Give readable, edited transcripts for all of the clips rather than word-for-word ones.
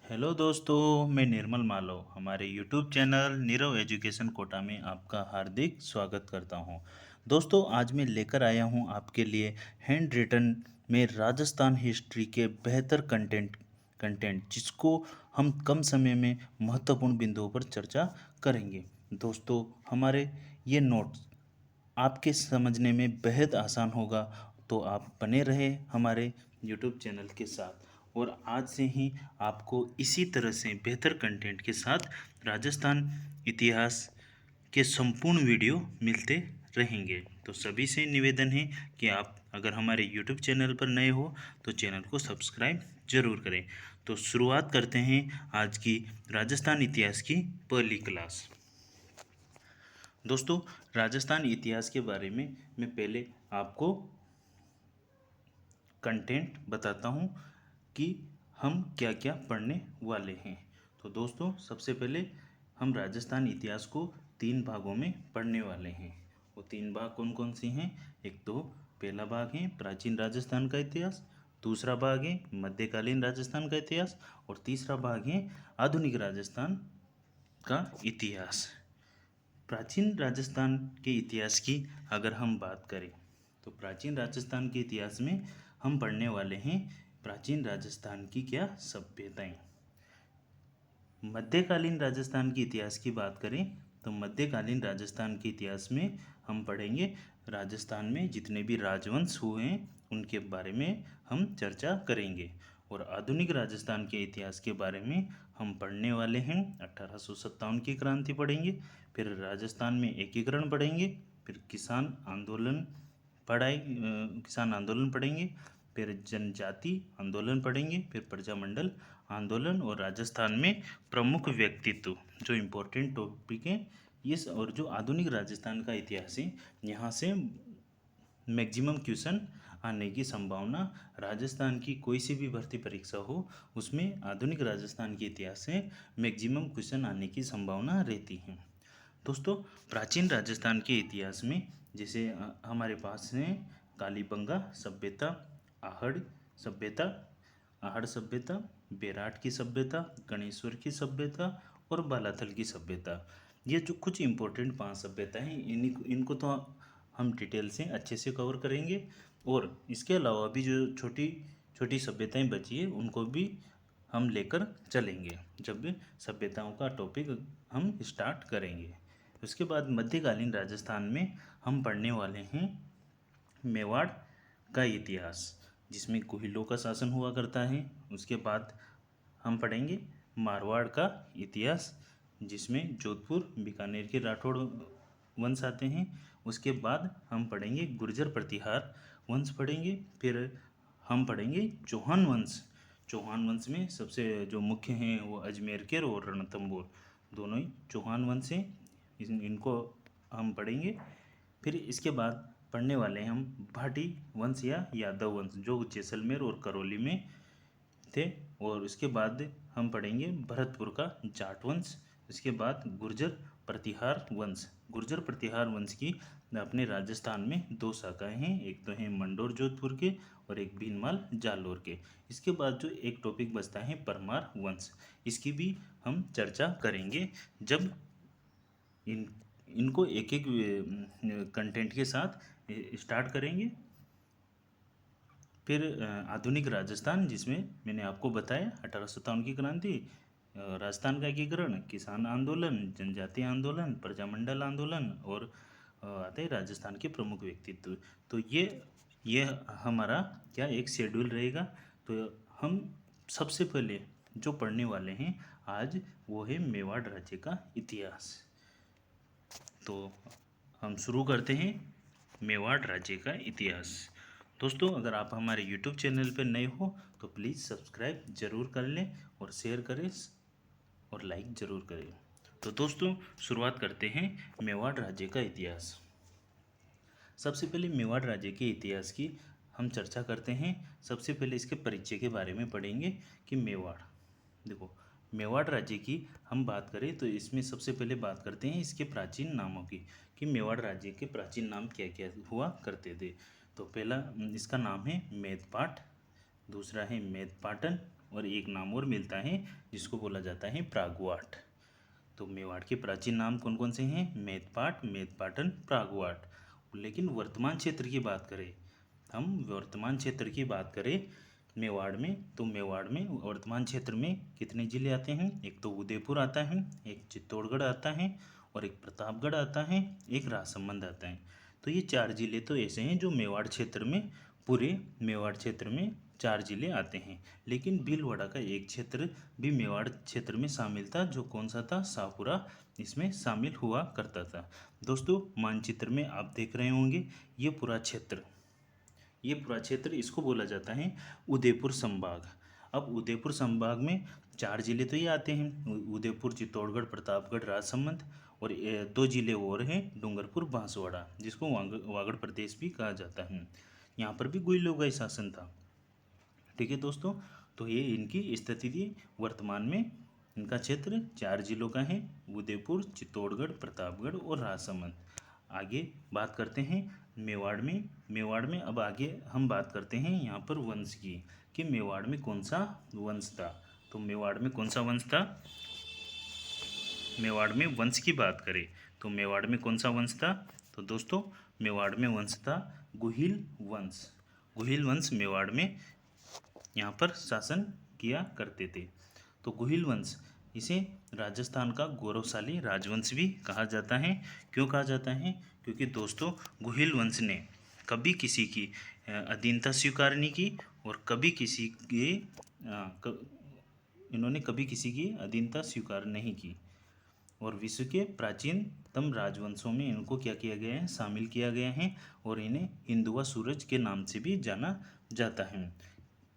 Hello दोस्तों, मैं निर्मल मालव हमारे YouTube channel Neerav education Kota में आपका हार्दिक स्वागत करता हूं। दोस्तों, आज मैं लेकर आया हूं आपके लिए हैंड रिटन में राजस्थान हिस्ट्री के बेहतर कंटेंट जिसको हम कम समय में महत्वपूर्ण बिंदुओं पर चर्चा करेंगे। दोस्तों, हमारे ये नोट्स आपके समझने में बेहद आसान होगा, तो आप बने रहे हमारे यूट्यूब चैनल के साथ। और आज से ही आपको इसी तरह से बेहतर कंटेंट के साथ राजस्थान इतिहास के संपूर्ण वीडियो मिलते रहेंगे। तो सभी से निवेदन है कि आप अगर हमारे यूट्यूब चैनल पर नए हो तो चैनल को सब्सक्राइब जरूर करें। तो शुरुआत करते हैं आज की राजस्थान इतिहास की पहली क्लास। दोस्तों, राजस्थान इतिहास के बारे में मैं पहले आपको कंटेंट बताता हूँ कि हम क्या क्या पढ़ने वाले हैं। तो दोस्तों, सबसे पहले हम राजस्थान इतिहास को तीन भागों में पढ़ने वाले हैं। वो तीन भाग कौन कौन से हैं? एक तो पहला भाग है प्राचीन राजस्थान का इतिहास, दूसरा भाग है मध्यकालीन राजस्थान का इतिहास, और तीसरा भाग है आधुनिक राजस्थान का इतिहास। प्राचीन राजस्थान के इतिहास की अगर हम बात करें तो प्राचीन राजस्थान के इतिहास में हम पढ़ने वाले हैं प्राचीन राजस्थान की क्या सभ्यताएं। मध्यकालीन राजस्थान के इतिहास की बात करें तो मध्यकालीन राजस्थान के इतिहास में हम पढ़ेंगे राजस्थान में जितने भी राजवंश हुए हैं उनके बारे में हम चर्चा करेंगे। और आधुनिक राजस्थान के इतिहास के बारे में हम पढ़ने वाले हैं 1857 की क्रांति पढ़ेंगे, फिर राजस्थान में एकीकरण पढ़ेंगे, फिर किसान आंदोलन पढ़ेंगे, फिर जनजाति आंदोलन पढ़ेंगे, फिर प्रजामंडल आंदोलन, और राजस्थान में प्रमुख व्यक्तित्व जो इम्पोर्टेंट टॉपिक है ये और जो आधुनिक राजस्थान का इतिहास है यहाँ से मैक्सिमम क्वेश्चन आने की संभावना। राजस्थान की कोई सी भी भर्ती परीक्षा हो उसमें आधुनिक राजस्थान के इतिहास से मैक्सिमम क्वेश्चन आने की संभावना रहती है। दोस्तों, प्राचीन राजस्थान के इतिहास में जैसे हमारे पास है कालीबंगा सभ्यता, आहड़ सभ्यता आहड़ सभ्यता, बेराट की सभ्यता, गणेश्वर की सभ्यता और बालाथल की सभ्यता। ये जो कुछ इम्पोर्टेंट 5 सभ्यता हैं इनको तो हम डिटेल से अच्छे से कवर करेंगे। और इसके अलावा भी जो छोटी छोटी सभ्यताएं बची है उनको भी हम लेकर चलेंगे जब भी सभ्यताओं का टॉपिक हम स्टार्ट करेंगे। उसके बाद मध्यकालीन राजस्थान में हम पढ़ने वाले हैं मेवाड़ का इतिहास, जिसमें कुहिलों का शासन हुआ करता है। उसके बाद हम पढ़ेंगे मारवाड़ का इतिहास, जिसमें जोधपुर बीकानेर के राठौड़ वंश आते हैं। उसके बाद हम पढ़ेंगे गुर्जर प्रतिहार वंश पढ़ेंगे। फिर हम पढ़ेंगे चौहान वंश में सबसे जो मुख्य हैं वो अजमेर और रणथंभौर दोनों ही चौहान वंश हैं। इनको हम पढ़ेंगे। फिर इसके बाद पढ़ने वाले हैं हम भाटी वंश या यादव वंश जो जैसलमेर और करौली में थे। और उसके बाद हम पढ़ेंगे भरतपुर का जाट वंश। इसके बाद गुर्जर प्रतिहार वंश की अपने राजस्थान में दो शाखाएं हैं, एक तो है मंडोर जोधपुर के और एक भीनमाल जालोर के। इसके बाद जो एक टॉपिक बचता है परमार वंश, इसकी भी हम चर्चा करेंगे जब इनको एक एक कंटेंट के साथ स्टार्ट करेंगे। फिर आधुनिक राजस्थान, जिसमें मैंने आपको बताया 1857 की क्रांति, राजस्थान का एकीकरण, किसान आंदोलन, जनजाति आंदोलन, प्रजामंडल आंदोलन, और आते हैं राजस्थान के प्रमुख व्यक्तित्व। तो ये हमारा क्या एक शेड्यूल रहेगा। तो हम सबसे पहले जो पढ़ने वाले हैं आज वो है मेवाड़ राज्य का इतिहास। तो हम शुरू करते हैं मेवाड़ राज्य का इतिहास। दोस्तों, अगर आप हमारे यूट्यूब चैनल पर नए हो तो प्लीज़ सब्सक्राइब ज़रूर कर लें और शेयर करें और लाइक ज़रूर करें। तो दोस्तों, शुरुआत करते हैं मेवाड़ राज्य का इतिहास। सबसे पहले मेवाड़ राज्य के इतिहास की हम चर्चा करते हैं। सबसे पहले इसके परिचय के बारे में पढ़ेंगे कि मेवाड़, देखो, मेवाड़ राज्य की हम बात करें तो इसमें सबसे पहले बात करते हैं इसके प्राचीन नामों की कि मेवाड़ राज्य के प्राचीन नाम क्या क्या हुआ करते थे। तो पहला इसका नाम है मेदपाट, दूसरा है मेदपाटन, और एक नाम और मिलता है जिसको बोला जाता है प्रागवाट। तो मेवाड़ के प्राचीन नाम कौन कौन से हैं? मेदपाट, मेदपाटन, प्रागवाट। लेकिन वर्तमान क्षेत्र की बात करें, हम वर्तमान क्षेत्र की बात करें मेवाड़ में, तो मेवाड़ में वर्तमान क्षेत्र में कितने जिले आते हैं? एक तो उदयपुर आता है, एक चित्तौड़गढ़ आता है, और एक प्रतापगढ़ आता है, एक राजसमंद आता है। तो ये 4 जिले तो ऐसे हैं जो मेवाड़ क्षेत्र में, पूरे मेवाड़ क्षेत्र में 4 जिले आते हैं। लेकिन भीलवाड़ा का एक क्षेत्र भी मेवाड़ क्षेत्र में शामिल था, जो कौन सा था? शाहपुरा इसमें शामिल हुआ करता था। दोस्तों मानचित्र में आप देख रहे होंगे ये पूरा क्षेत्र, ये पूरा क्षेत्र इसको बोला जाता है उदयपुर संभाग। अब उदयपुर संभाग में 4 जिले तो ये आते हैं, उदयपुर, चित्तौड़गढ़, प्रतापगढ़, राजसमंद, और 2 जिले और हैं, डूंगरपुर, बांसवाड़ा, जिसको वागड़ प्रदेश भी कहा जाता है। यहाँ पर भी गुइलों का ही शासन था। ठीक है दोस्तों, तो ये इनकी स्थिति थी। वर्तमान में इनका क्षेत्र 4 जिलों का है, उदयपुर, चित्तौड़गढ़, प्रतापगढ़ और राजसमंद। आगे बात करते हैं मेवाड़ में। मेवाड़ में अब आगे हम बात करते हैं यहाँ पर वंश की, कि मेवाड़ में कौन सा वंश था। तो मेवाड़ में कौन सा वंश था? मेवाड़ में वंश की बात करें तो मेवाड़ में कौन सा वंश था? तो दोस्तों मेवाड़ में वंश था गुहिल वंश। गुहिल वंश मेवाड़ में यहाँ पर शासन किया करते थे। तो गुहिल वंश, इसे राजस्थान का गौरवशाली राजवंश भी कहा जाता है। क्यों कहा जाता है? क्योंकि दोस्तों गुहिल वंश ने कभी किसी की अधीनता स्वीकार नहीं की, और कभी किसी के इन्होंने कभी किसी की अधीनता स्वीकार नहीं की, और विश्व के प्राचीनतम राजवंशों में इनको क्या किया गया है? शामिल किया गया है, और इन्हें हिंदुआ सूरज के नाम से भी जाना जाता है।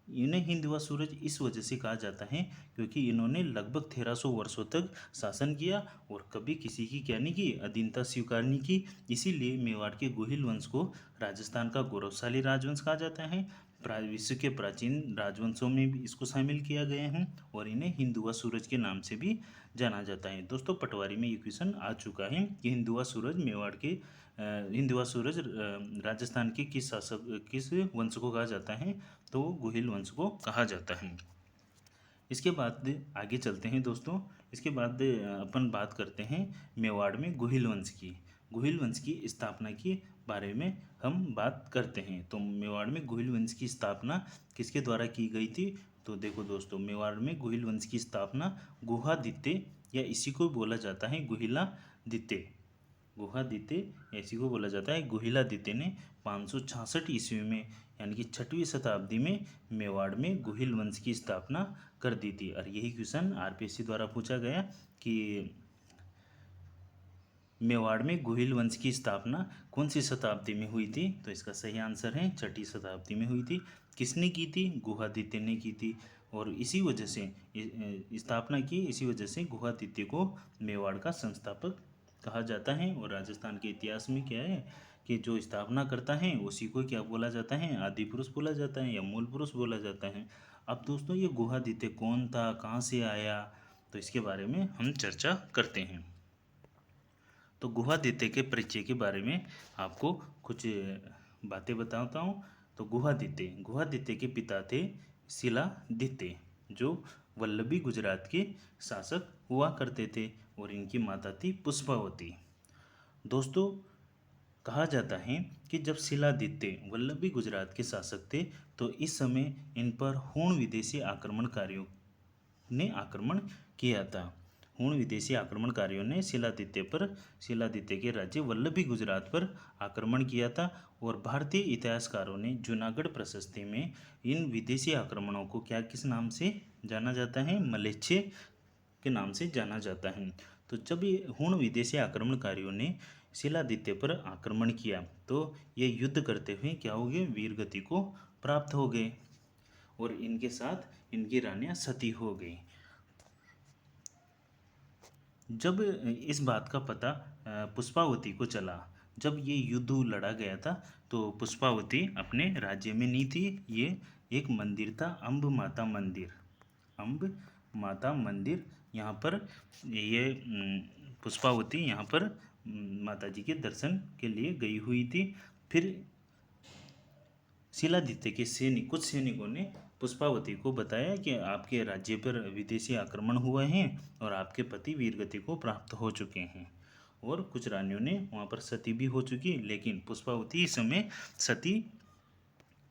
इन्हें हिंदुआ सूरज इस वजह से कहा जाता है क्योंकि इन्होंने लगभग 1300 वर्षों तक शासन किया और कभी किसी की क्या नहीं की? अधीनता स्वीकार नहीं की। इसीलिए मेवाड़ के गुहिल वंश को राजस्थान का गौरवशाली राजवंश कहा जाता है। विश्व के प्राचीन राजवंशों में भी इसको शामिल किया गया है, और इन्हें हिंदुआ सूरज के नाम से भी जाना जाता है। दोस्तों पटवारी में ये क्वेश्चन आ चुका है कि हिंदुआ सूरज मेवाड़ के हिंदुआ सूरज राजस्थान के किस शासक, किस वंश को कहा जाता है? तो गुहिल वंश को कहा जाता है। इसके बाद आगे चलते हैं दोस्तों। इसके बाद अपन बात करते हैं मेवाड़ में गुहिल वंश की। गुहिल वंश की स्थापना के बारे में हम बात करते हैं। तो मेवाड़ में गुहिल वंश की स्थापना किसके द्वारा की गई थी? तो देखो दोस्तों, मेवाड़ में गुहिल वंश की स्थापना गुहादित्य, या इसी को बोला जाता है गुहिलादित्य, गुहादित्य इसी को बोला जाता है। गुहिलादित्य ने 566 ईस्वी में, यानी कि 6वीं शताब्दी में मेवाड़ में गुहिल वंश की स्थापना कर दी थी। और यही क्वेश्चन आरपीएससी द्वारा पूछा गया कि मेवाड़ में गुहिल वंश की स्थापना कौन सी शताब्दी में हुई थी? तो इसका सही आंसर है 6वीं शताब्दी में हुई थी। किसने की थी? गुहादित्य ने की थी। और इसी वजह से स्थापना की, इसी वजह से गुहादित्य को मेवाड़ का संस्थापक कहा जाता है। और राजस्थान के इतिहास में क्या है कि जो स्थापना करता है उसी को क्या बोला जाता है? आदि पुरुष बोला जाता है, या मूल पुरुष बोला जाता है। अब दोस्तों ये गुहादित्य कौन था, कहाँ से आया, तो इसके बारे में हम चर्चा करते हैं। तो गुहादित्य के परिचय के बारे में आपको कुछ बातें बताता हूँ। तो गुहादित्य के पिता थे शिलादित्य, जो वल्लभी गुजरात के शासक हुआ करते थे, और इनकी माता थी पुष्पावती। दोस्तों कहा जाता है कि जब शिलादित्य वल्लभी गुजरात के शासक थे, तो इस समय इन पर हूण विदेशी आक्रमणकारियों ने आक्रमण किया था। हूण विदेशी आक्रमणकारियों ने शिलादित्य के राज्य वल्लभी गुजरात पर आक्रमण किया था। और भारतीय इतिहासकारों ने जूनागढ़ प्रशस्ति में इन विदेशी आक्रमणों को क्या, किस नाम से जाना जाता है? मलेच्छे के नाम से जाना जाता है। तो जब ये हूण विदेशी आक्रमणकारियों ने शिलादित्य पर आक्रमण किया, तो ये युद्ध करते हुए क्या हो गए? वीर गति को प्राप्त हो गए, और इनके साथ इनकी रानियां सती हो गई। जब इस बात का पता पुष्पावती को चला, जब ये युद्ध लड़ा गया था, तो पुष्पावती अपने राज्य में नहीं थी। ये एक मंदिर था, अम्ब माता मंदिर, अम्ब माता मंदिर। यहाँ पर ये पुष्पावती यहाँ पर माता जी के दर्शन के लिए गई हुई थी। फिर शिलादित्य के कुछ सैनिकों ने पुष्पावती को बताया कि आपके राज्य पर विदेशी आक्रमण हुए हैं और आपके पति वीरगति को प्राप्त हो चुके हैं। और कुछ रानियों ने वहाँ पर सती भी हो चुकी, लेकिन पुष्पावती इस समय सती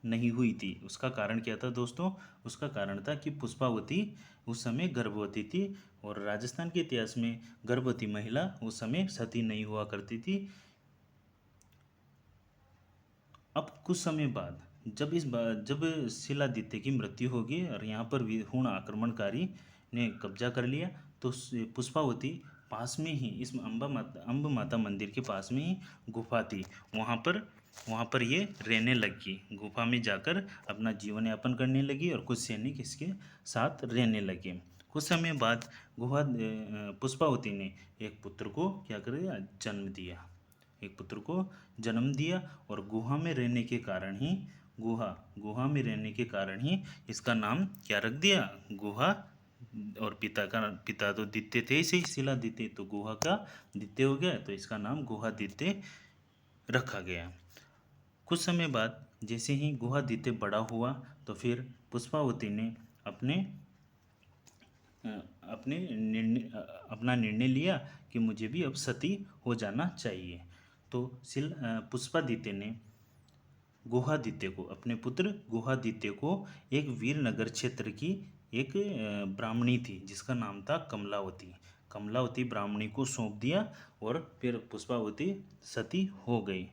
नहीं हुई थी। उसका कारण क्या था दोस्तों? उसका कारण था कि पुष्पावती उस समय गर्भवती थी, और राजस्थान के इतिहास में गर्भवती महिला उस समय सती नहीं हुआ करती थी। अब कुछ समय बाद जब शिलादित्य की मृत्यु होगी और यहाँ पर हुण आक्रमणकारी ने कब्जा कर लिया, तो पुष्पावती पास में ही इस अम्ब माता मंदिर के पास में ही गुफा थी, वहाँ पर ये रहने लगी। गुफा में जाकर अपना जीवन यापन करने लगी और कुछ सैनिक इसके साथ रहने लगे। कुछ समय बाद पुष्पावती ने एक पुत्र को क्या कर दिया? जन्म दिया। एक पुत्र को जन्म दिया, और गुहा में रहने के कारण ही इसका नाम क्या रख दिया? गुहा। और पिता तो दित्य थे ही, शिलादित्य, तो गुहा का दित्य हो गया, तो इसका नाम गुहादित्य रखा गया। कुछ समय बाद जैसे ही गुहादित्य बड़ा हुआ, तो फिर पुष्पावती ने अपना निर्णय लिया कि मुझे भी अब सती हो जाना चाहिए। तो पुष्पादित्य ने अपने पुत्र गुहादित्य को एक वीरनगर क्षेत्र की एक ब्राह्मणी थी जिसका नाम था कमलावती ब्राह्मणी को सौंप दिया, और फिर पुष्पावती सती हो गई।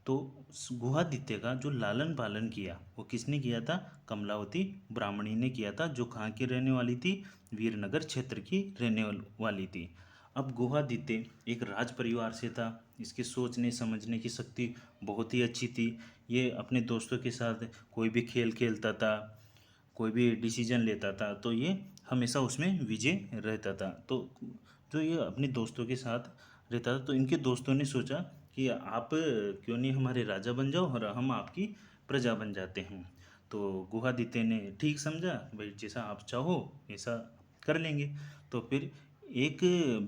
तो गुहादित्य का जो लालन पालन किया वो किसने किया था? कमलावती ब्राह्मणी ने किया था, जो कहाँ की रहने वाली थी? वीरनगर क्षेत्र की रहने वाली थी। अब गुहादित्य एक राज परिवार से था। इसकी सोचने समझने की शक्ति बहुत ही अच्छी थी। ये अपने दोस्तों के साथ कोई भी खेल खेलता था, कोई भी डिसीजन लेता था, तो ये हमेशा उसमें विजय रहता था। तो जो ये अपने दोस्तों के साथ रहता था, तो इनके दोस्तों ने सोचा कि आप क्यों नहीं हमारे राजा बन जाओ और हम आपकी प्रजा बन जाते हैं। तो गुहादित्य ने ठीक समझा, भाई जैसा आप चाहो ऐसा कर लेंगे। तो फिर एक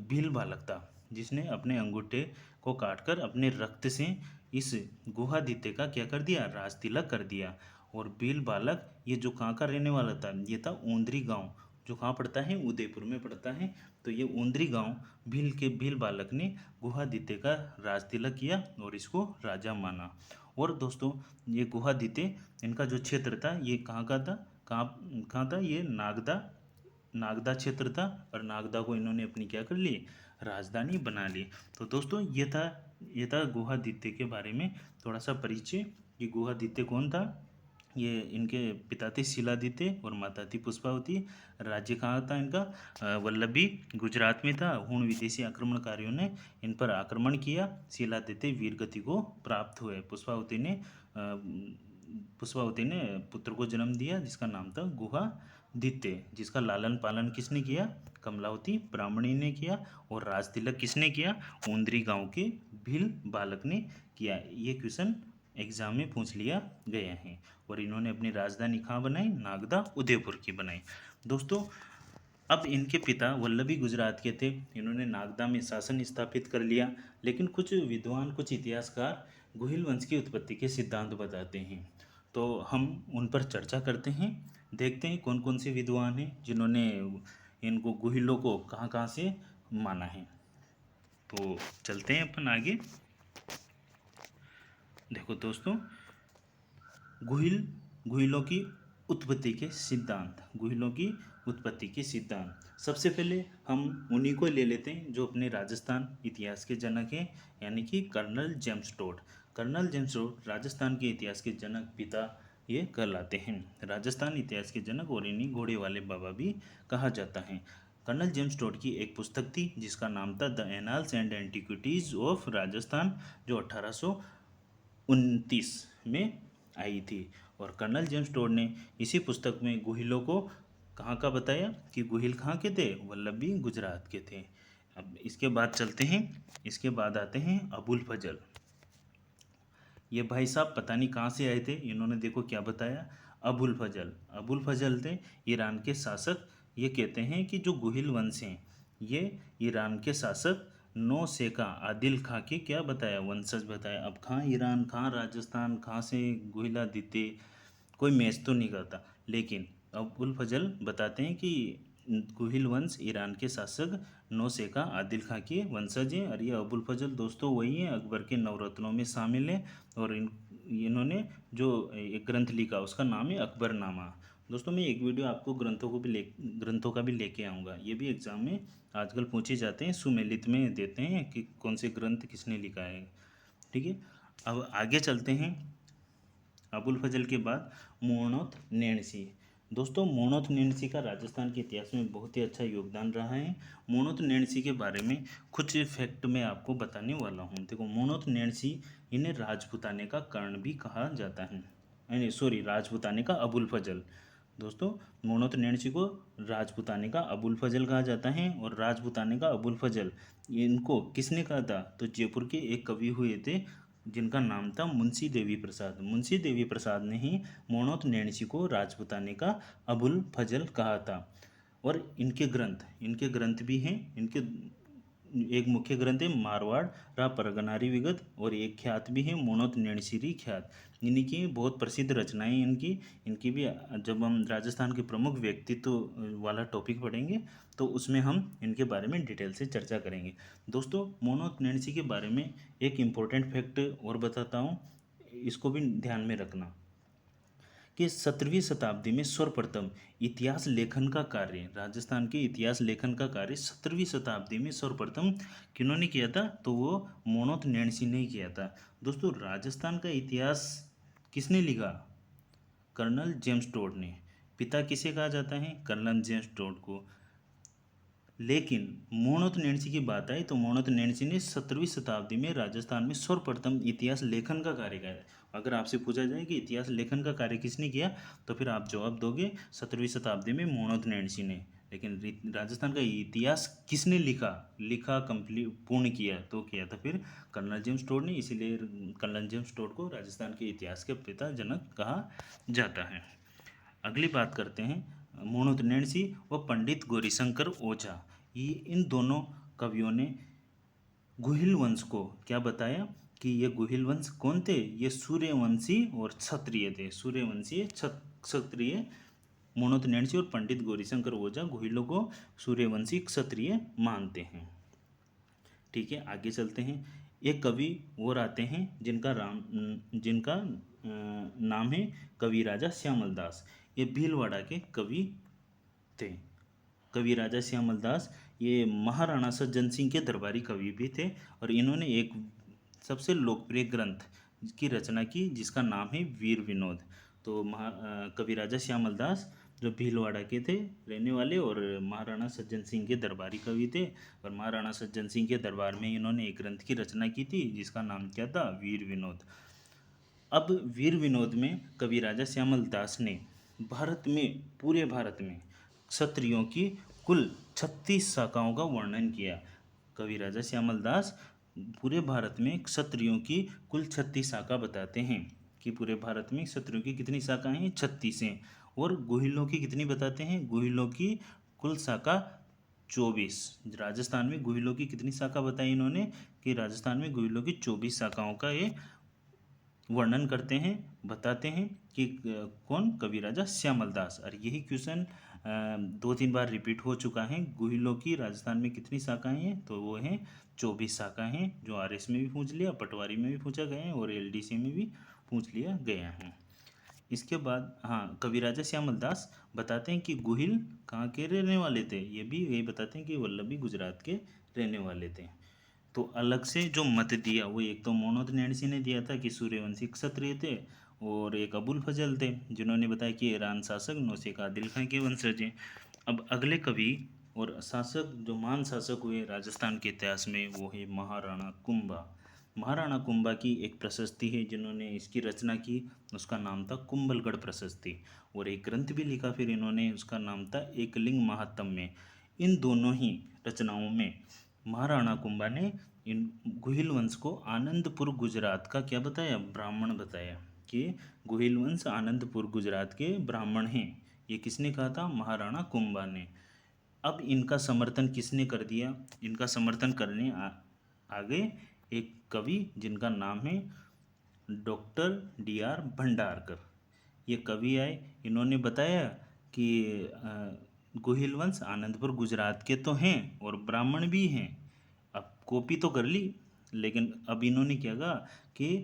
भील बालक था जिसने अपने अंगूठे को काटकर अपने रक्त से इस गुहादित्य का क्या कर दिया? राज तिलक कर दिया। और भील बालक ये जो कहाँ का रहने वाला था? ये था ओंद्री गांव, जो कहाँ पड़ता है? उदयपुर में पड़ता है। तो ये ओंद्री गांव भील बालक ने गुहादित्य का राज तिलक किया और इसको राजा माना। और दोस्तों ये गुहादित्य, इनका जो क्षेत्र था ये कहाँ का था? कहाँ था? ये नागदा क्षेत्र था, और नागदा को इन्होंने अपनी क्या कर ली? राजधानी बना ली। तो दोस्तों ये था गुहादित्य के बारे में थोड़ा सा परिचय। ये गुहादित्य कौन था? ये इनके पिता थे शिलादित्य और माता थी पुष्पावती। राज्य कहाँ था इनका? वल्लभी गुजरात में था। हुण विदेशी आक्रमणकारियों ने इन पर आक्रमण किया। शिलादित्य वीरगति को प्राप्त हुए। पुष्पावती ने पुत्र को जन्म दिया जिसका नाम था गुहादित्य, जिसका लालन पालन किसने किया? कमलावती ब्राह्मणी ने किया। और राज तिलक किसने किया? ओंद्री गांव के भील बालक ने किया। ये क्वेश्चन एग्जाम में पूछ लिया गया है। और इन्होंने अपनी राजधानी कहाँ बनाई? नागदा उदयपुर की बनाई। दोस्तों अब इनके पिता वल्लभी गुजरात के थे। इन्होंने नागदा में शासन स्थापित कर लिया। लेकिन कुछ विद्वान, कुछ इतिहासकार गुहिल वंश की उत्पत्ति के सिद्धांत बताते हैं, तो हम उन पर चर्चा करते हैं। देखते हैं कौन कौन से विद्वान हैं जिन्होंने इनको गुहिलों को कहाँ कहाँ से माना है। तो चलते हैं अपन आगे। देखो दोस्तों, गुहिलों की उत्पत्ति के सिद्धांत। सबसे पहले हम उन्हीं को ले लेते हैं जो अपने राजस्थान इतिहास के जनक हैं, यानी कि कर्नल जेम्स टोड राजस्थान के इतिहास के जनक पिता ये कहलाते हैं। राजस्थान इतिहास के जनक, और इन्हीं घोड़े वाले बाबा भी कहा जाता है। कर्नल जेम्स टोड की एक पुस्तक थी जिसका नाम था the annals and antiquities of Rajasthan, जो 1829 में आई थी। और कर्नल जेम्स टोड ने इसी पुस्तक में गुहिलों को कहाँ का बताया कि गुहिल कहाँ के थे? वल्लभी गुजरात के थे। अब इसके बाद चलते हैं, इसके बाद आते हैं अबुल फजल। ये भाई साहब पता नहीं कहाँ से आए थे। इन्होंने देखो क्या बताया, अबुल फजल थे ईरान के शासक। ये कहते हैं कि जो गुहिल वंश हैं ये ईरान के शासक नौसेका आदिल खां के क्या बताया, वंशज बताया। अब खां ईरान, खां राजस्थान, खां से गुहिला दीते, कोई मैच तो नहीं करता। लेकिन अबुल फजल बताते हैं कि गुहिल वंश ईरान के शासक नौसेका आदिल खां के वंशज हैं। और ये अबुल फजल दोस्तों वही हैं अकबर के नवरत्नों में शामिल हैं। और इन्होंने जो एक ग्रंथ लिखा उसका नाम है अकबरनामा। दोस्तों मैं एक वीडियो आपको ग्रंथों का भी लेके आऊँगा। ये भी एग्जाम में आजकल पूछे जाते हैं, सुमेलित में देते हैं कि कौन से ग्रंथ किसने लिखा है। ठीक है, अब आगे चलते हैं। अबुल फजल के बाद मोहनोत नैणसी। दोस्तों मोहनोत नैणसी का राजस्थान के इतिहास में बहुत ही अच्छा योगदान रहा है। मोहनोत नैणसी के बारे में कुछ फैक्ट मैं आपको बताने वाला हूँ। देखो मोहनोत नैणसी, इन्हें राजपुताने का कर्ण भी कहा जाता है, यानी सॉरी राजपुताने का अबुल फजल। दोस्तों मोहनोत नैणसी को राजपुताने का अबुल फजल कहा जाता है। और राजपुताने का अबुल फजल इनको किसने कहा था, तो जयपुर के एक कवि हुए थे जिनका नाम था मुंशी देवी प्रसाद। मुंशी देवी प्रसाद ने ही मोहनोत नैणसी को राजपुताने का अबुल फजल कहा था। और इनके ग्रंथ भी हैं। इनके एक मुख्य ग्रंथ है मारवाड़ रा परगनारी विगत, और एक ख्यात भी है मोहनोत नैणसीरी ख्यात। इनकी बहुत प्रसिद्ध रचनाएं इनकी भी जब हम राजस्थान के प्रमुख व्यक्तित्व वाला टॉपिक पढ़ेंगे तो उसमें हम इनके बारे में डिटेल से चर्चा करेंगे। दोस्तों मोहनोत नैणसी के बारे में एक इम्पोर्टेंट फैक्ट और बताता हूँ, इसको भी ध्यान में रखना कि 17वीं शताब्दी में सर्वप्रथम इतिहास लेखन का कार्य, राजस्थान के इतिहास लेखन का कार्य 17वीं शताब्दी में सर्वप्रथम किन्होंने किया था, तो वो मोहनोत नैणसी ने ही किया था। दोस्तों राजस्थान का इतिहास किसने लिखा, कर्नल जेम्स टोड ने। पिता किसे कहा जाता है, कर्नल जेम्स टोड को। लेकिन मोहनोत नैणसी की बात आई तो मोहनोत नैणसी ने 17वीं शताब्दी में राजस्थान में सर्वप्रथम इतिहास लेखन का कार्य किया। अगर आपसे पूछा जाए कि इतिहास लेखन का कार्य किसने किया, तो फिर आप जवाब दोगे 17वीं शताब्दी में मोहनोत नैणसी ने। लेकिन राजस्थान का इतिहास किसने लिखा कंप्लीट पूर्ण किया, तो किया था फिर कर्नल जेम्स टोड ने। इसीलिए कर्नल जेम्स टोड को राजस्थान के इतिहास के पिता जनक कहा जाता है। अगली बात करते हैं मोहनोत नैणसी व पंडित गौरीशंकर ओझा। ये इन दोनों कवियों ने गुहिल वंश को क्या बताया कि ये गुहिल वंश कौन थे, ये सूर्यवंशी और क्षत्रिय थे। सूर्यवंशी क्षत्रिय मोहनोत नैणसी और पंडित गौरीशंकर ओझा गुहिलों को सूर्यवंशी क्षत्रिय मानते हैं। ठीक है, आगे चलते हैं। एक कवि और आते हैं जिनका नाम है कवि राजा श्यामल दास। ये भीलवाड़ा के कवि थे। कवि राजा श्यामल दास ये महाराणा सज्जन सिंह के दरबारी कवि भी थे। और इन्होंने एक सबसे लोकप्रिय ग्रंथ की रचना की जिसका नाम है वीर विनोद। तो कवि राजा श्यामल दास जो भीलवाड़ा के थे रहने वाले और महाराणा सज्जन सिंह के दरबारी कवि थे। और महाराणा सज्जन सिंह के दरबार में इन्होंने एक ग्रंथ की रचना की थी जिसका नाम क्या था, वीर विनोद। अब वीर विनोद में कवि राजा श्यामल दास ने पूरे भारत में क्षत्रियों की कुल 36 शाखाओं का वर्णन किया। कवि राजा श्यामल दास पूरे भारत में क्षत्रियों की कुल 36 शाखा बताते हैं कि पूरे भारत में क्षत्रियों की कितनी शाखाएं हैं, 36 हैं। और गुहिलों की कितनी बताते हैं, गुहिलों की कुल शाखा 24। राजस्थान में गुहिलों की कितनी शाखा बताई इन्होंने कि राजस्थान में गुहिलों की 24 शाखाओं का ये वर्णन करते हैं, बताते हैं कि कौन, कवि राजा श्यामल दास। और यही क्वेश्चन 2-3 बार रिपीट हो चुका है। गुहिलों की राजस्थान में कितनी शाखाएं हैं, तो वो हैं 24 शाखाएं हैं, जो आरएस में भी पूछ लिया, पटवारी में भी पूछा गया है और एलडीसी में भी पूछ लिया गया है। इसके बाद हाँ, कवि राजा श्यामल दास बताते हैं कि गुहिल कहाँ के रहने वाले थे, ये भी यही बताते हैं कि वल्लभी गुजरात के रहने वाले थे। तो अलग से जो मत दिया वो एक तो मोहनोत नैणसी ने दिया था कि सूर्यवंशी क्षत्रिय थे, और एक अबुल फजल थे जिन्होंने बताया कि ईरान शासक नौसेका आदिल खां के वंशज हैं। अब अगले कवि और शासक जो महान शासक हुए राजस्थान के इतिहास में वो है महाराणा कुंभा। महाराणा कुंभा की एक प्रशस्ति है जिन्होंने इसकी रचना की, उसका नाम था कुंभलगढ़ प्रशस्ति। और एक ग्रंथ भी लिखा फिर इन्होंने, उसका नाम था एकलिंग महात्म्य। इन दोनों ही रचनाओं में महाराणा कुंभा ने इन गुहिल वंश को आनंदपुर गुजरात का क्या बताया, ब्राह्मण बताया कि गुहिल वंश आनंदपुर गुजरात के ब्राह्मण हैं। ये किसने कहा था, महाराणा कुंभा ने। अब इनका समर्थन किसने कर दिया? इनका समर्थन करने आ गए एक कवि जिनका नाम है डॉक्टर D.R. भंडारकर। ये कवि आए, इन्होंने बताया कि गोहिल वंश आनंदपुर गुजरात के तो हैं और ब्राह्मण भी हैं। अब कॉपी तो कर ली, लेकिन अब इन्होंने क्या कहा कि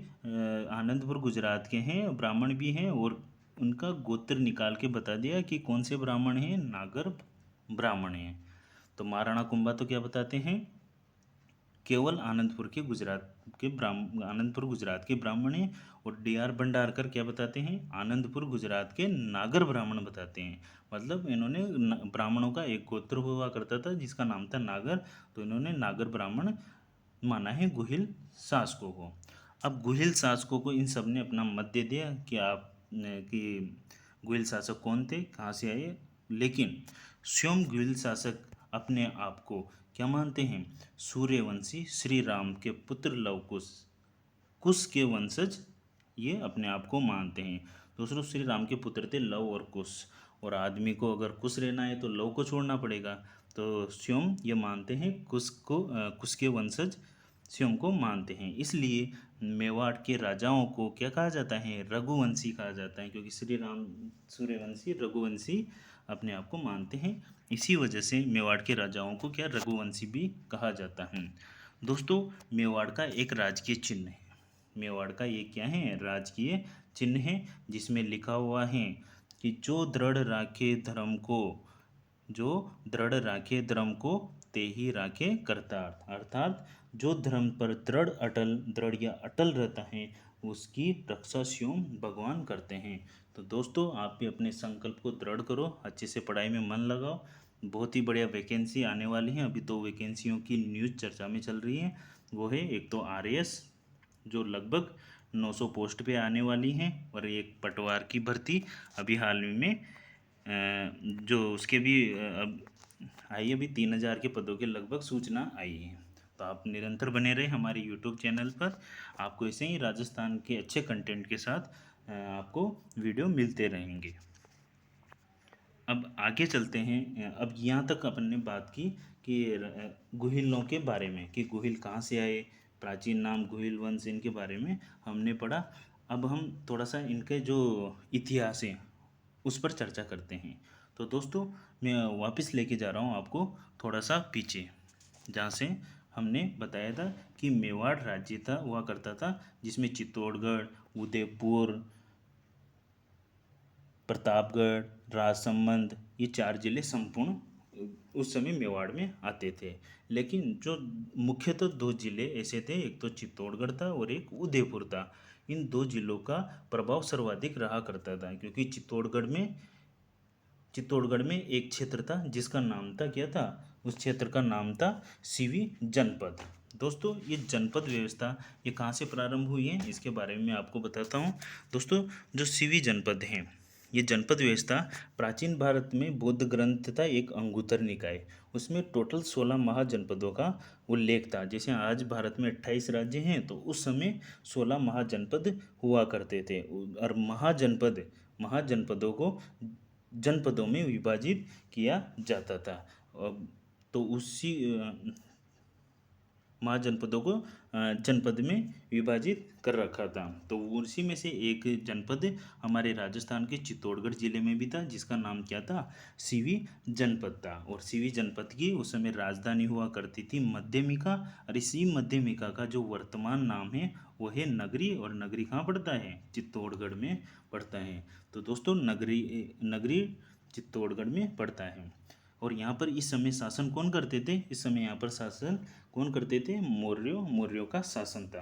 आनंदपुर गुजरात के हैं, ब्राह्मण भी हैं, और उनका गोत्र निकाल के बता दिया कि कौन से ब्राह्मण हैं, नागर ब्राह्मण हैं। तो महाराणा कुंभा तो क्या बताते हैं, केवल आनंदपुर के आनंदपुर गुजरात के ब्राह्मण हैं। और D.R. भंडारकर क्या बताते हैं, आनंदपुर गुजरात के नागर ब्राह्मण बताते हैं। मतलब इन्होंने ब्राह्मणों का एक गोत्र हुआ करता था जिसका नाम था नागर, तो इन्होंने नागर ब्राह्मण माना है गुहिल शासकों को। अब गुहिल शासकों को इन सब ने अपना मत दे दिया कि कि गुहिल शासक कौन थे, कहाँ से आए, लेकिन स्वयं गुहिल शासक अपने आप को क्या मानते हैं, सूर्यवंशी श्री राम के पुत्र लव कुश, कुश के वंशज ये अपने आप को मानते हैं। दूसरों, श्री राम के पुत्र थे लव और कुश, और आदमी को अगर कुश रहना है तो लव को छोड़ना पड़ेगा। तो स्वयं ये मानते हैं कुश के वंशज स्वयं को मानते हैं। इसलिए मेवाड़ के राजाओं को क्या कहा जाता है, रघुवंशी कहा जाता है, क्योंकि श्री राम सूर्यवंशी रघुवंशी अपने आप को मानते हैं। इसी वजह से मेवाड़ के राजाओं को क्या रघुवंशी भी कहा जाता है। दोस्तों, मेवाड़ का एक राजकीय चिन्ह है। मेवाड़ का ये क्या है, राजकीय चिन्ह है, जिसमें लिखा हुआ है कि जो दृढ़ राखे धर्म को, जो दृढ़ राखे धर्म को ते ही राखे करतार्थ। अर्थात जो धर्म पर दृढ़ या अटल रहता है उसकी रक्षा स्वयं भगवान करते हैं। तो दोस्तों, आप भी अपने संकल्प को दृढ़ करो, अच्छे से पढ़ाई में मन लगाओ। बहुत ही बढ़िया वैकेंसी आने वाली हैं। अभी 2 वैकेंसियों की न्यूज़ चर्चा में चल रही है। वो है एक तो RAS जो लगभग 900 पोस्ट पे आने वाली हैं, और एक पटवार की भर्ती अभी हाल में जो उसके भी अब आई, अभी 3000 के पदों के लगभग सूचना आई है। तो आप निरंतर बने रहे हमारे यूट्यूब चैनल पर, आपको ऐसे ही राजस्थान के अच्छे कंटेंट के साथ आपको वीडियो मिलते रहेंगे। अब आगे चलते हैं। अब यहाँ तक अपन ने बात की कि गुहिलों के बारे में, कि गुहिल कहाँ से आए, प्राचीन नाम गुहिल वंश, इनके बारे में हमने पढ़ा। अब हम थोड़ा सा इनके जो इतिहास है उस पर चर्चा करते हैं। तो दोस्तों, मैं वापस लेके जा रहा हूँ आपको थोड़ा सा पीछे, जहाँ से हमने बताया था कि मेवाड़ राज्य था हुआ करता था, जिसमें चित्तौड़गढ़, उदयपुर, प्रतापगढ़, राजसमंद, ये 4 जिले संपूर्ण उस समय मेवाड़ में आते थे। लेकिन जो मुख्यतः 2 जिले ऐसे थे, एक तो चित्तौड़गढ़ था और एक उदयपुर था। इन 2 जिलों का प्रभाव सर्वाधिक रहा करता था, क्योंकि चित्तौड़गढ़ में एक क्षेत्र था जिसका नाम था क्या था, उस क्षेत्र का नाम था सीवी जनपद। दोस्तों, ये जनपद व्यवस्था ये कहाँ से प्रारंभ हुई है, इसके बारे में मैं आपको बताता हूँ। दोस्तों, जो सीवी जनपद हैं, ये जनपद व्यवस्था प्राचीन भारत में बौद्ध ग्रंथ था एक अंगुत्तर निकाय, उसमें टोटल 16 महाजनपदों का उल्लेख था। जैसे आज भारत में 28 राज्य हैं, तो उस समय 16 महाजनपद हुआ करते थे। और महाजनपदों को जनपदों में विभाजित किया जाता था। तो उसी महाजनपदों को जनपद में विभाजित कर रखा था। तो उसी में से एक जनपद हमारे राजस्थान के चित्तौड़गढ़ जिले में भी था, जिसका नाम क्या था, सीवी जनपद था। और सीवी जनपद की उस समय राजधानी हुआ करती थी मध्यमिका। और इसी मध्यमिका का जो वर्तमान नाम है वो है नगरी। और नगरी कहाँ पड़ता है, चित्तौड़गढ़ में पड़ता है। तो दोस्तों, नगरी चित्तौड़गढ़ में पड़ता है। और यहाँ पर इस समय शासन कौन करते थे, इस समय यहाँ पर शासन कौन करते थे, मौर्यों का शासन था।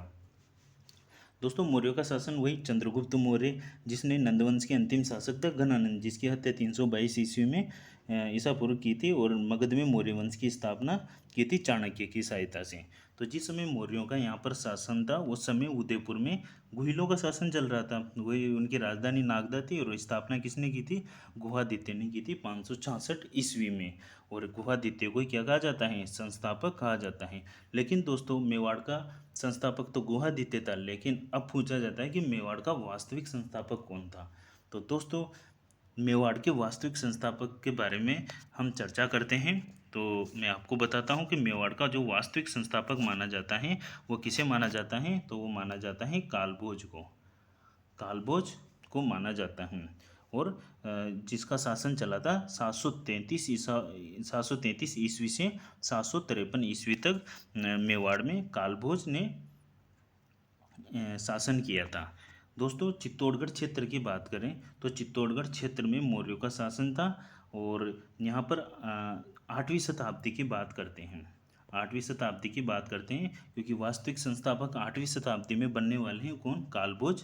दोस्तों, मौर्यों का शासन वही चंद्रगुप्त मौर्य, जिसने नंदवंश के अंतिम शासक था घनानंद, जिसकी हत्या 322 ईस्वी में ईसा पूर्व की थी, और मगध में मौर्य वंश की स्थापना की थी चाणक्य की सहायता से। तो जिस समय मौर्यों का यहाँ पर शासन था, उस समय उदयपुर में गुहिलों का शासन चल रहा था। वही उनकी राजधानी नागदा थी, और स्थापना किसने की थी, गुहादित्य ने की थी 566 ईस्वी में। और गुहादित्य को क्या कहा जाता है, संस्थापक कहा जाता है। लेकिन दोस्तों, मेवाड़ का संस्थापक तो गुहादित्य था, लेकिन अब पूछा जाता है कि मेवाड़ का वास्तविक संस्थापक कौन था। तो दोस्तों, मेवाड़ के वास्तविक संस्थापक के बारे में हम चर्चा करते हैं। तो मैं आपको बताता हूँ कि मेवाड़ का जो वास्तविक संस्थापक माना जाता है वो किसे माना जाता है, तो वो माना जाता है कालभोज को। कालभोज को माना जाता है। और जिसका शासन चला था 733 ईस्वी से 753 ईस्वी तक मेवाड़ में कालभोज ने शासन किया था। दोस्तों चित्तौड़गढ़ क्षेत्र की बात करें तो चित्तौड़गढ़ क्षेत्र में मौर्यों का शासन था। और यहाँ पर 8वीं शताब्दी की बात करते हैं। 8वीं शताब्दी की बात करते हैं क्योंकि वास्तविक संस्थापक 8वीं शताब्दी में बनने वाले हैं कौन, कालभोज।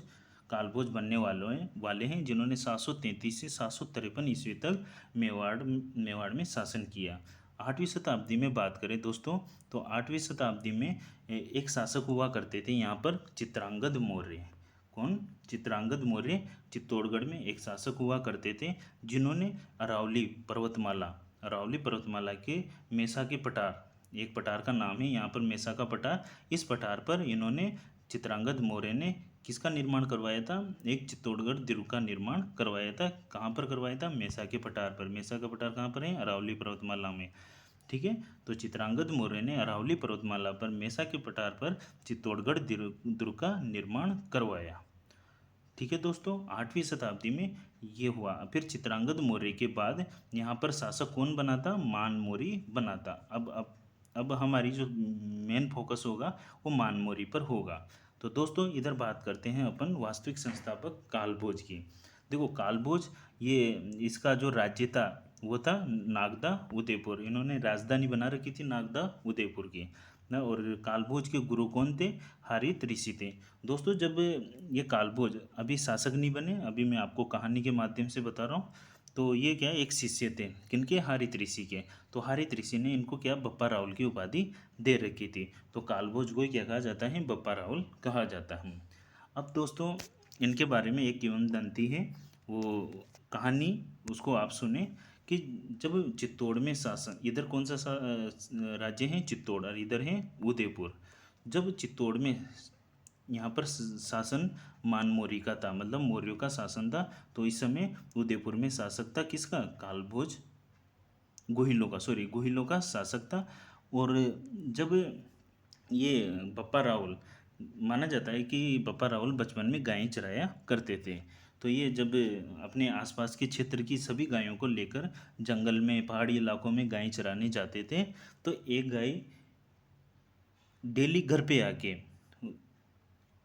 कालभोज बनने वाले हैं जिन्होंने 733 से 753 ईस्वी तक मेवाड़ में शासन किया। 8वीं शताब्दी में बात करें दोस्तों तो 8वीं शताब्दी में एक शासक हुआ करते थे यहाँ पर, चित्रांगद मौर्य। कौन, चित्रांगद मौर्य चित्तौड़गढ़ में एक शासक हुआ करते थे जिन्होंने अरावली पर्वतमाला के मेसा के पठार, एक पठार का नाम है यहाँ पर मेसा का पठार, इस पठार पर इन्होंने चित्रांगद मौर्य ने किसका निर्माण करवाया था, एक चित्तौड़गढ़ दुर्ग का निर्माण करवाया था। कहाँ पर करवाया था, मेसा के पठार पर। मेसा का पठार कहाँ पर है, अरावली पर्वतमाला में। ठीक है, तो चित्रांगद मौर्य ने अरावली पर्वतमाला पर मेसा के पठार पर चित्तौड़गढ़ दुर्ग का निर्माण करवाया। ठीक है दोस्तों, 8वीं शताब्दी में ये हुआ। फिर चित्रांगद मौर्य के बाद यहाँ पर शासक कौन बना था, मानमोरी बना था। अब हमारी जो मेन फोकस होगा वो मानमोरी पर होगा। तो दोस्तों इधर बात करते हैं अपन वास्तविक संस्थापक कालभोज की। देखो कालभोज, ये इसका जो राज्य था वो था नागदा उदयपुर। इन्होंने राजधानी बना रखी थी नागदा उदयपुर की ना। और कालभोज के गुरु कौन थे, हारित ऋषि थे। दोस्तों जब ये कालभोज अभी शासक नहीं बने, अभी मैं आपको कहानी के माध्यम से बता रहा हूँ, तो ये क्या एक शिष्य थे किनके, हारित ऋषि के। तो हारित ऋषि ने इनको क्या, बप्पा राहुल की उपाधि दे रखी थी। तो कालभोज को क्या कहा जाता है, बप्पा राहुल कहा जाता है। अब दोस्तों इनके बारे में एक किंवदंती है, वो कहानी उसको आप सुने कि जब चित्तौड़ में शासन, इधर कौन सा राज्य है, चित्तौड़, और इधर है उदयपुर। जब चित्तौड़ में यहाँ पर शासन मानमोरी का था, मतलब मौर्यों का शासन था, तो इस समय उदयपुर में शासक था किसका, कालभोज, गोहिलों का शासक था। और जब ये बप्पा राहुल, माना जाता है कि बप्पा राहुल बचपन में गायें चराया करते थे। तो ये जब अपने आसपास के क्षेत्र की सभी गायों को लेकर जंगल में, पहाड़ी इलाकों में गायें चराने जाते थे, तो एक गाय डेली घर पे आके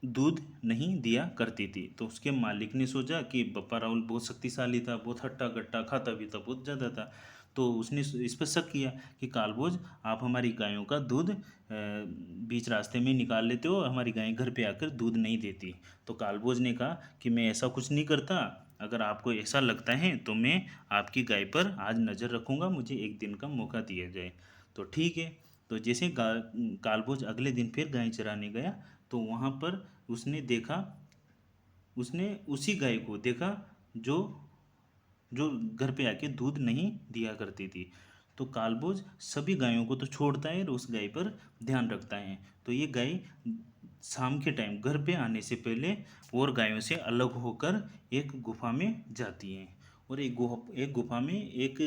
दूध नहीं दिया करती थी। तो उसके मालिक ने सोचा कि बप्पा राहुल बहुत शक्तिशाली था, बहुत हट्टा कट्टा, खाता पीता बहुत ज़्यादा था। तो उसने इस पर शक किया कि कालभोज आप हमारी गायों का दूध बीच रास्ते में निकाल लेते हो, हमारी गायें घर पे आकर दूध नहीं देती। तो कालभोज ने कहा कि मैं ऐसा कुछ नहीं करता, अगर आपको ऐसा लगता है तो मैं आपकी गाय पर आज नज़र रखूँगा, मुझे एक दिन का मौका दिया जाए। तो ठीक है। तो जैसे कालभोज अगले दिन फिर गाय चराने गया, तो वहाँ पर उसने उसी गाय को देखा जो जो घर पे आके दूध नहीं दिया करती थी। तो कालभोज सभी गायों को तो छोड़ता है और उस गाय पर ध्यान रखता है। तो ये गाय शाम के टाइम घर पे आने से पहले और गायों से अलग होकर एक गुफा में जाती है। और एक गुफा में एक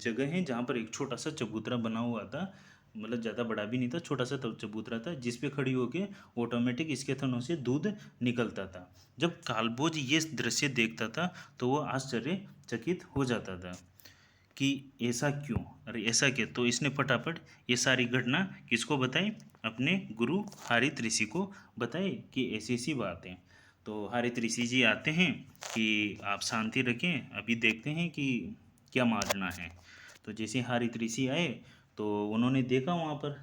जगह है जहाँ पर एक छोटा सा चबूतरा बना हुआ था, मतलब ज़्यादा बड़ा भी नहीं था, छोटा सा चबूतरा था जिस पे खड़ी होके ऑटोमेटिक इसके थनों से दूध निकलता था। जब कालभोज ये दृश्य देखता था तो वो आश्चर्यचकित हो जाता था कि ऐसा क्यों, अरे ऐसा क्या। तो इसने फटाफट ये सारी घटना किसको बताई, अपने गुरु हारित ऋषि को बताई कि ऐसी ऐसी बात है। तो हारित ऋषि जी आते हैं कि आप शांति रखें, अभी देखते हैं कि क्या मारना है। तो जैसे हारित ऋषि आए तो उन्होंने देखा वहाँ पर,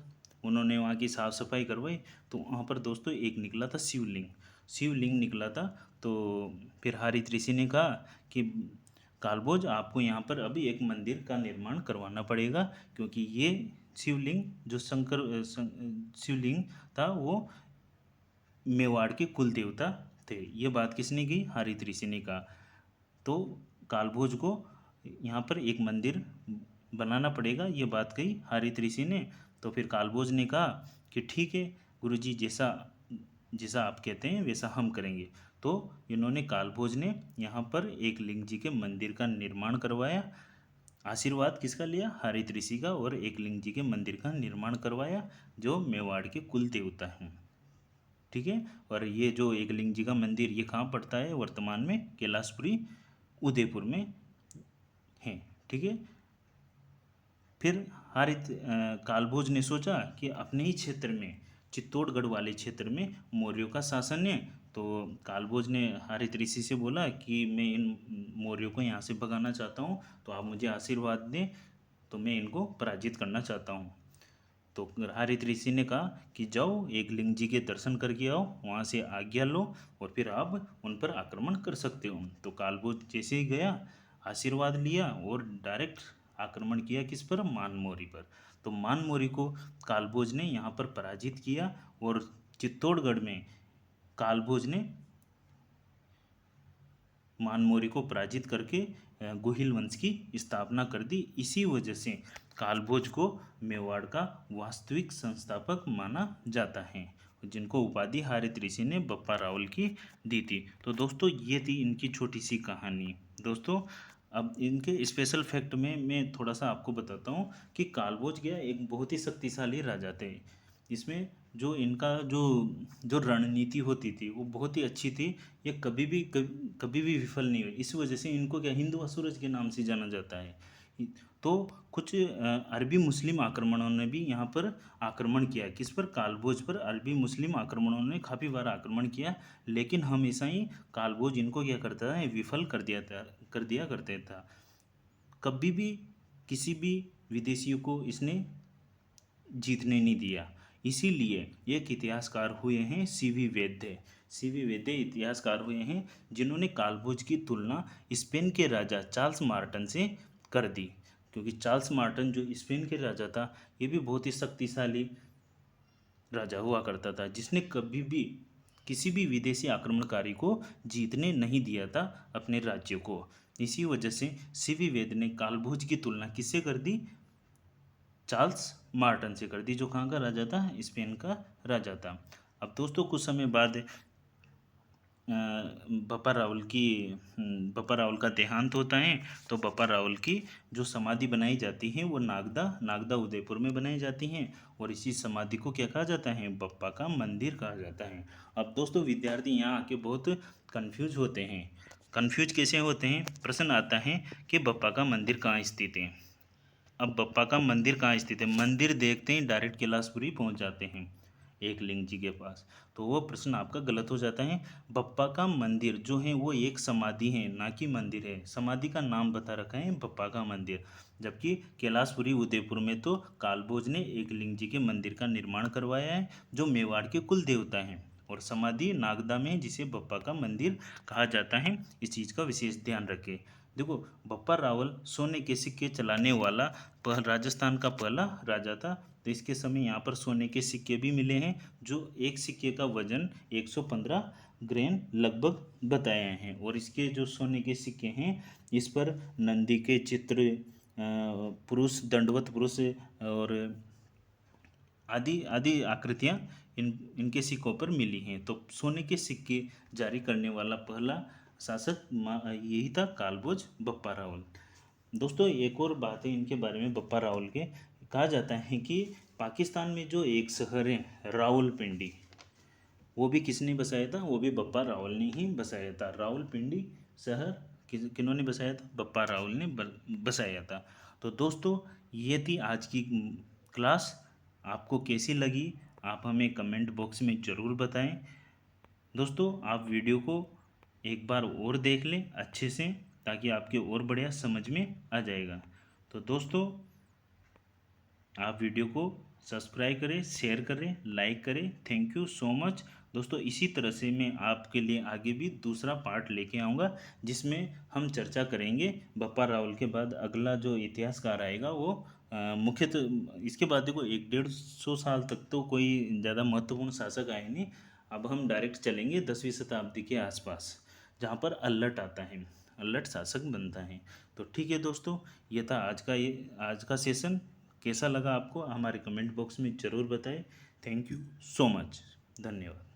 उन्होंने वहाँ की साफ़ सफाई करवाई। तो वहाँ पर दोस्तों एक निकला था शिवलिंग निकला था। तो फिर हारित ऋषि ने कहा कि कालभोज आपको यहाँ पर अभी एक मंदिर का निर्माण करवाना पड़ेगा, क्योंकि ये शिवलिंग जो शिवलिंग था वो मेवाड़ के कुल देवता थे। ये बात किसने की, हारित ऋषि ने कहा। तो कालभोज को यहाँ पर एक मंदिर बनाना पड़ेगा, ये बात कही हारित ऋषि ने। तो फिर कालभोज ने कहा कि ठीक है गुरुजी, जैसा जैसा आप कहते हैं वैसा हम करेंगे। तो इन्होंने कालभोज ने यहाँ पर एकलिंग जी के मंदिर का निर्माण करवाया। आशीर्वाद किसका लिया? हरित ऋषि का, और एकलिंग जी के मंदिर का निर्माण करवाया जो मेवाड़ के कुल देवता हैं। ठीक है। और ये जो एकलिंग जी का मंदिर ये कहाँ पड़ता है? वर्तमान में कैलाशपुरी उदयपुर में है। ठीक है। फिर कालभोज ने सोचा कि अपने ही क्षेत्र में, चित्तौड़गढ़ वाले क्षेत्र में मौर्यों का शासन है। तो कालभोज ने हरित ऋषि से बोला कि मैं इन मौर्यों को यहाँ से भगाना चाहता हूँ, तो आप मुझे आशीर्वाद दें, तो मैं इनको पराजित करना चाहता हूँ। तो हरित ऋषि ने कहा कि जाओ एकलिंग जी के दर्शन करके आओ, वहाँ से आज्ञा लो और फिर आप उन पर आक्रमण कर सकते हो। तो कालभोज जैसे ही गया, आशीर्वाद लिया और डायरेक्ट आक्रमण किया किस पर? मानमोरी पर। तो मानमोरी को कालभोज ने यहाँ पर पराजित किया और चित्तौड़गढ़ में कालभोज ने मानमोरी को पराजित करके गुहिल वंश की स्थापना कर दी। इसी वजह से कालभोज को मेवाड़ का वास्तविक संस्थापक माना जाता है, जिनको उपाधि हरित ऋषि ने बप्पा रावल की दी थी। तो दोस्तों ये थी इनकी छोटी सी कहानी। दोस्तों अब इनके स्पेशल फैक्ट में मैं थोड़ा सा आपको बताता हूँ कि कालभोज क्या एक बहुत ही शक्तिशाली राजा थे। इसमें जो इनका जो जो रणनीति होती थी वो बहुत ही अच्छी थी। ये कभी भी विफल नहीं हुई। इस वजह से इनको क्या हिंदू असूरज के नाम से जाना जाता है। तो कुछ अरबी मुस्लिम आक्रमणों ने भी यहाँ पर आक्रमण किया। किस पर? कालभोज पर अरबी मुस्लिम आक्रमणों ने काफ़ी बार आक्रमण किया, लेकिन हमेशा ही कालभोज इनको क्या करता है? विफल कर दिया करते था। कभी भी किसी भी विदेशियों को इसने जीतने नहीं दिया। इसीलिए एक इतिहासकार हुए हैं सीवी वैद्य। सीवी वैद्य इतिहासकार हुए हैं जिन्होंने कालभोज की तुलना स्पेन के राजा चार्ल्स मार्टन से कर दी, क्योंकि चार्ल्स मार्टन जो स्पेन के राजा था ये भी बहुत ही शक्तिशाली राजा हुआ करता था, जिसने कभी भी किसी भी विदेशी आक्रमणकारी को जीतने नहीं दिया था अपने राज्य को। इसी वजह से सीवी वैद्य ने कालभोज की तुलना किससे कर दी? चार्ल्स मार्टन से कर दी, जो कहाँ का राजा था? स्पेन का राजा था। अब दोस्तों कुछ समय बाद बप्पा रावल का देहांत होता है। तो बप्पा रावल की जो समाधि बनाई जाती है वो नागदा उदयपुर में बनाई जाती हैं, और इसी समाधि को क्या कहा जाता है? बप्पा का मंदिर कहा जाता है। अब दोस्तों विद्यार्थी यहाँ आके बहुत कंफ्यूज होते हैं। कंफ्यूज कैसे होते हैं? प्रश्न आता है कि बप्पा का मंदिर कहाँ स्थित है। अब बप्पा का मंदिर कहाँ स्थित है? मंदिर देखते ही डायरेक्ट कैलाशपुरी पहुंच जाते हैं एकलिंग जी के पास। तो वो प्रश्न आपका गलत हो जाता है। बप्पा का मंदिर जो है वो एक समाधि है, ना कि मंदिर है। समाधि का नाम बता रखा है बप्पा का मंदिर, जबकि कैलाशपुरी उदयपुर में तो कालभोज ने एकलिंग जी के मंदिर का निर्माण करवाया है जो मेवाड़ के कुल देवता हैं, और समाधि नागदा में जिसे बप्पा का मंदिर कहा जाता है। इस चीज़ का विशेष ध्यान रखें। देखो बप्पा रावल सोने के सिक्के चलाने वाला राजस्थान का पहला राजा था। तो इसके समय यहाँ पर सोने के सिक्के भी मिले हैं, जो एक सिक्के का वजन 115 ग्राम लगभग बताए हैं। और इसके जो सोने के सिक्के हैं इस पर नंदी के चित्र, पुरुष, दंडवत पुरुष और आदि आदि आकृतियाँ इनके सिक्कों पर मिली हैं। तो सोने के सिक्के जारी करने वाला पहला शासक यही था कालभोज बप्पा रावल। दोस्तों एक और बात है इनके बारे में बप्पा रावल के, कहा जाता है कि पाकिस्तान में जो एक शहर है रावलपिंडी, वो भी किसने बसाया था? वो भी बप्पा रावल ने ही बसाया था। रावलपिंडी शहर किन्होंने बसाया था? बप्पा रावल ने बसाया था। तो दोस्तों ये थी आज की क्लास। आपको कैसी लगी आप हमें कमेंट बॉक्स में ज़रूर बताएं। दोस्तों आप वीडियो को एक बार और देख लें अच्छे से, ताकि आपके और बढ़िया समझ में आ जाएगा। तो दोस्तों आप वीडियो को सब्सक्राइब करें, शेयर करें, लाइक करें। Thank you so much. दोस्तों इसी तरह से मैं आपके लिए आगे भी दूसरा पार्ट लेके आऊँगा, जिसमें हम चर्चा करेंगे बप्पा रावल के बाद अगला जो इतिहासकार आएगा वो मुख्यतः इसके बाद देखो 150 साल तक तो कोई ज़्यादा महत्वपूर्ण शासक आए नहीं। अब हम डायरेक्ट चलेंगे 10वीं शताब्दी के आसपास, जहाँ पर अल्लट आता है, अल्लट शासक बनता है। तो ठीक है दोस्तों, ये था आज का सेशन। कैसा लगा आपको हमारे कमेंट बॉक्स में ज़रूर बताएं। Thank you so much. धन्यवाद।